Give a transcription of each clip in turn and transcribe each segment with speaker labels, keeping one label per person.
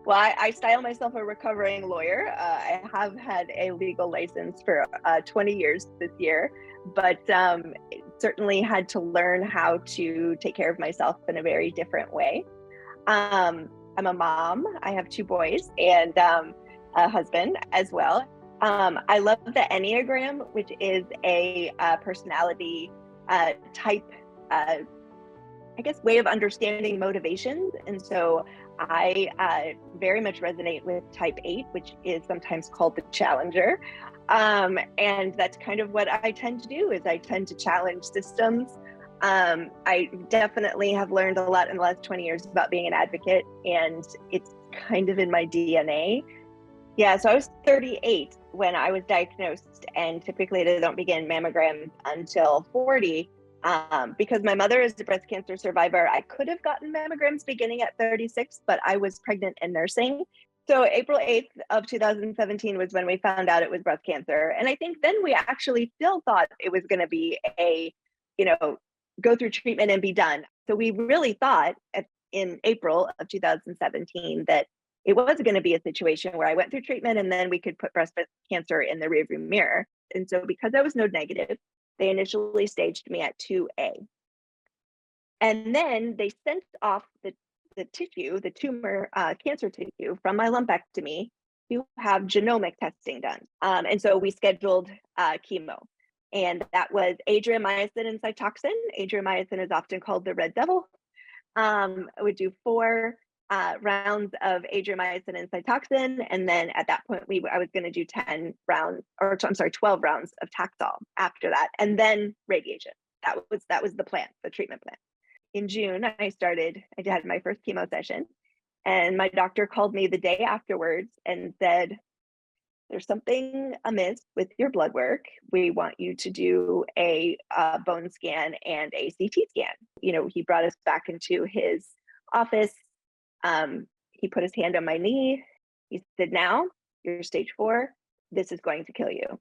Speaker 1: Well, I style myself a recovering lawyer. I have had a legal license for 20 years this year, but certainly had to learn how to take care of myself in a very different way. I'm a mom. I have two boys and a husband as well. I love the Enneagram, which is a personality type, uh, I guess, way of understanding motivations. And so I very much resonate with type 8, which is sometimes called the challenger. And that's kind of what I tend to do is I tend to challenge systems. I definitely have learned a lot in the last 20 years about being an advocate, and it's kind of in my DNA. Yeah, so I was 38 when I was diagnosed, and typically they don't begin mammograms until 40. Because my mother is a breast cancer survivor, I could have gotten mammograms beginning at 36, but I was pregnant and nursing. So April 8th of 2017 was when we found out it was breast cancer. And I think then we actually still thought it was going to be you know, go through treatment and be done. So we really thought in April of 2017 that it was going to be a situation where I went through treatment and then we could put breast cancer in the rearview mirror. And so because I was node negative, they initially staged me at 2A. And then they sent off the tissue, the tumor cancer tissue from my lumpectomy to have genomic testing done. And so we scheduled chemo. And that was adriamycin and Cytoxan. Adriamycin is often called the red devil. I would do 4 rounds of adriamycin and Cytoxan, and then at that point, I was going to do 10 rounds, or I'm sorry, 12 rounds of Taxol after that, and then radiation. That was the plan, the treatment plan. In June, I had my first chemo session, and my doctor called me the day afterwards and said, "There's something amiss with your blood work. We want you to do a bone scan and a CT scan." He brought us back into his office. He put his hand on my knee. He said, "Now you're stage 4. This is going to kill you."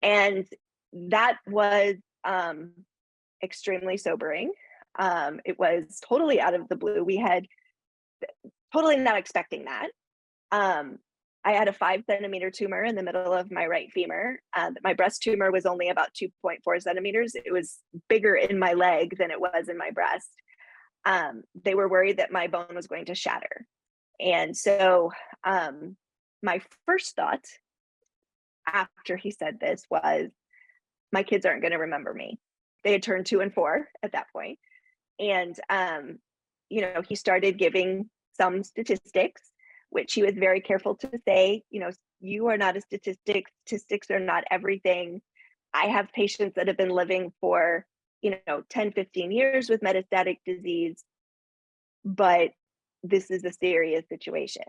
Speaker 1: And that was extremely sobering. It was totally out of the blue. We had totally not expecting that. I had a 5 centimeter tumor in the middle of my right femur. My breast tumor was only about 2.4 centimeters. It was bigger in my leg than it was in my breast. They were worried that my bone was going to shatter. And so my first thought after he said this was, my kids aren't going to remember me. They had turned 2 and 4 at that point. And, he started giving some statistics, which he was very careful to say, you are not a statistic. Statistics are not everything. I have patients that have been living for 10, 15 years with metastatic disease, but this is a serious situation.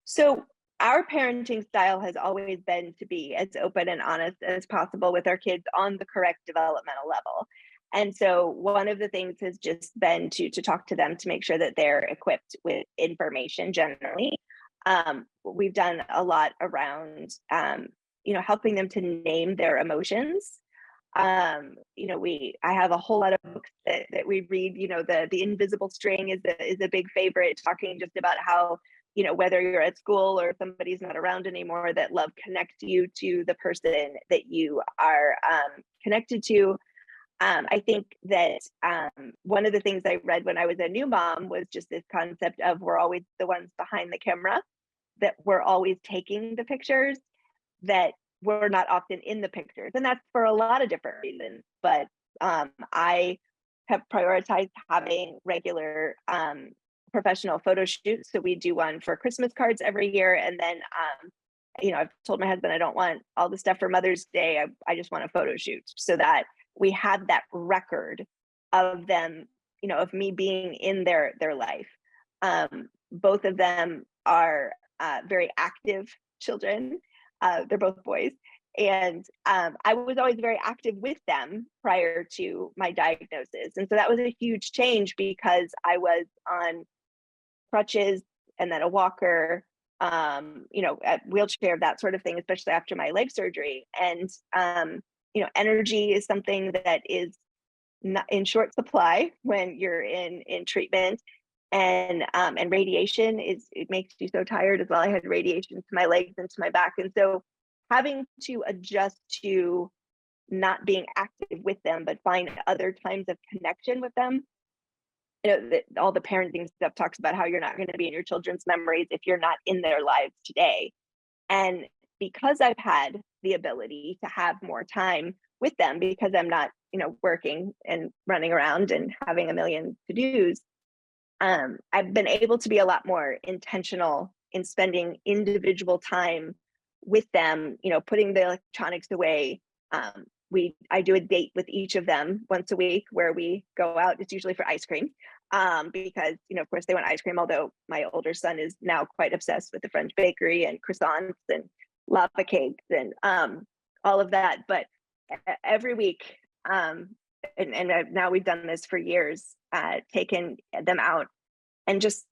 Speaker 1: So our parenting style has always been to be as open and honest as possible with our kids on the correct developmental level. And so one of the things has just been to talk to them to make sure that they're equipped with information generally. We've done a lot around, helping them to name their emotions. I have a whole lot of books that we read. The Invisible String is a big favorite, talking just about how, whether you're at school or somebody's not around anymore, that love connects you to the person that you are connected to. I think that one of the things I read when I was a new mom was just this concept of we're always the ones behind the camera, that we're always taking the pictures, that we're not often in the pictures. And that's for a lot of different reasons. But I have prioritized having regular professional photo shoots. So we do one for Christmas cards every year. And then, I've told my husband I don't want all the stuff for Mother's Day. I just want a photo shoot so that we have that record of them, of me being in their life. Both of them are very active children. They're both boys. And I was always very active with them prior to my diagnosis. And so that was a huge change because I was on crutches and then a walker, a wheelchair, that sort of thing, especially after my leg surgery. And, energy is something that is not in short supply when you're in treatment. And radiation it makes you so tired as well. I had radiation to my legs and to my back, and so having to adjust to not being active with them, but find other times of connection with them. All the parenting stuff talks about how you're not going to be in your children's memories if you're not in their lives today. And because I've had the ability to have more time with them, because I'm not, working and running around and having a million to-dos, I've been able to be a lot more intentional in spending individual time with them, putting the electronics away. I do a date with each of them once a week where we go out. It's usually for ice cream, because, of course, they want ice cream, although my older son is now quite obsessed with the French bakery and croissants and lava cakes and all of that. But every week, and now we've done this for years, taken them out and just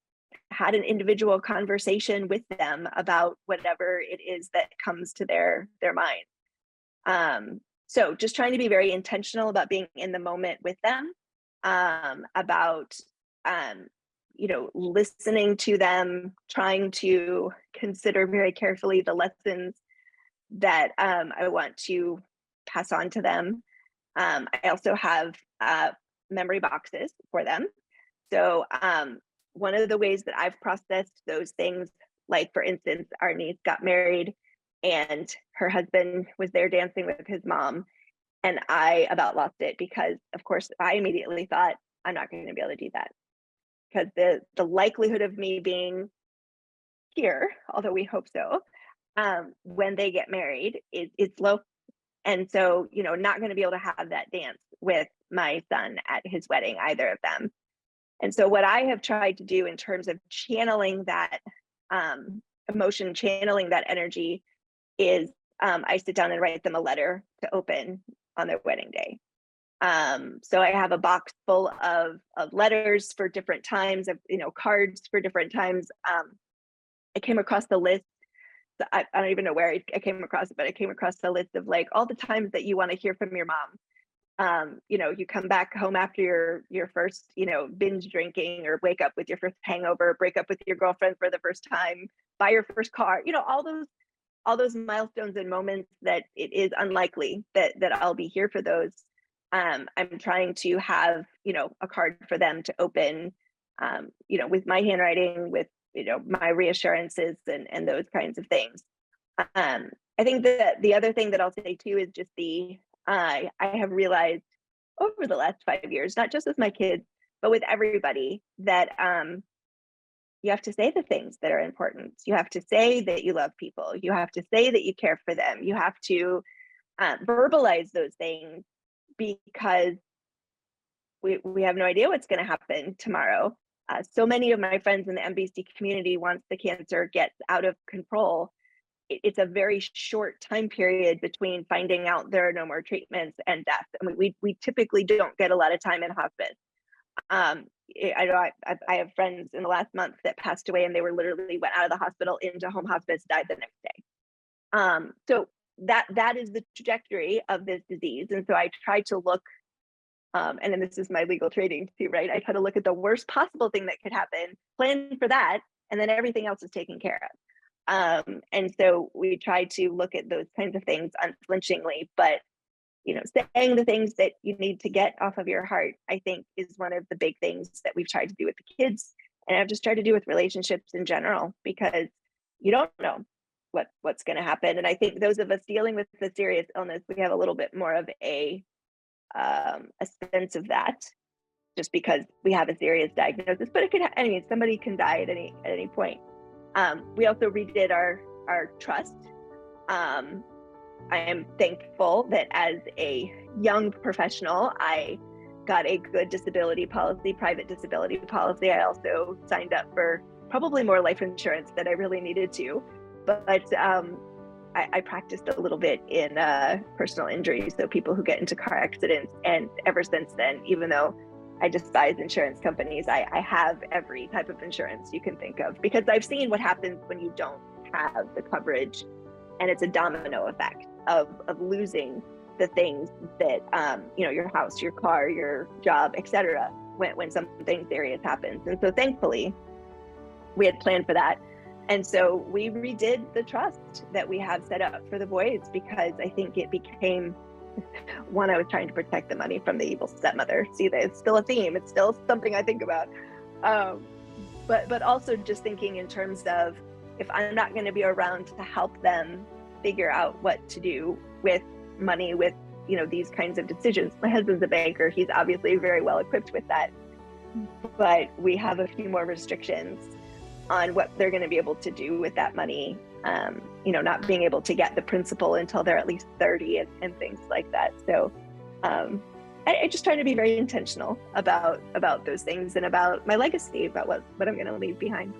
Speaker 1: had an individual conversation with them about whatever it is that comes to their mind. So just trying to be very intentional about being in the moment with them, about listening to them, trying to consider very carefully the lessons that I want to pass on to them. I also have memory boxes for them. So one of the ways that I've processed those things, like for instance, our niece got married and her husband was there dancing with his mom, and I about lost it because, of course, I immediately thought, I'm not going to be able to do that, because the likelihood of me being here, although we hope so, when they get married is low. And so, not going to be able to have that dance with my son at his wedding, either of them. And so what I have tried to do in terms of channeling that emotion, channeling that energy, is I sit down and write them a letter to open on their wedding day. So I have a box full of letters for different times, of cards for different times. I came across the list. I don't even know where I came across it, but I came across the list of like all the times that you want to hear from your mom. You come back home after your first, binge drinking, or wake up with your first hangover, break up with your girlfriend for the first time, buy your first car, all those milestones and moments that it is unlikely that I'll be here for those. I'm trying to have, a card for them to open, with my handwriting, with, my reassurances and those kinds of things. I think that the other thing that I'll say too is just I have realized over the last 5 years, not just with my kids, but with everybody, that you have to say the things that are important. You have to say that you love people. You have to say that you care for them. You have to verbalize those things, because we have no idea what's going to happen tomorrow. So many of my friends in the MBC community, once the cancer gets out of control, it's a very short time period between finding out there are no more treatments and death. I mean, we typically don't get a lot of time in hospice. I know I have friends in the last month that passed away, and they were literally went out of the hospital into home hospice, died the next day. So that is the trajectory of this disease. And so I try to look, and then this is my legal trading too, right? I try to look at the worst possible thing that could happen, plan for that, and then everything else is taken care of. And so we try to look at those kinds of things unflinchingly, but saying the things that you need to get off of your heart, I think, is one of the big things that we've tried to do with the kids, and I've just tried to do with relationships in general, because you don't know what's going to happen. And I think those of us dealing with the serious illness, we have a little bit more of a sense of that, just because we have a serious diagnosis. But it could, somebody can die at any point. We also redid our trust. I am thankful that as a young professional, I got a good disability policy, private disability policy. I also signed up for probably more life insurance than I really needed to, but I practiced a little bit in personal injury, so people who get into car accidents. And ever since then, even though I despise insurance companies, I have every type of insurance you can think of, because I've seen what happens when you don't have the coverage, and it's a domino effect of losing the things that your house, your car, your job, etc., when something serious happens. And so thankfully, we had planned for that. And so we redid the trust that we have set up for the boys, because I think it became one, I was trying to protect the money from the evil stepmother. See, that it's still a theme. It's still something I think about. But also just thinking in terms of, if I'm not going to be around to help them figure out what to do with money, with, you know, these kinds of decisions. My husband's a banker. He's obviously very well equipped with that. But we have a few more restrictions on what they're going to be able to do with that money. You know, not being able to get the principal until they're at least 30 and things like that. So I just try to be very intentional about those things and about my legacy, about what I'm going to leave behind.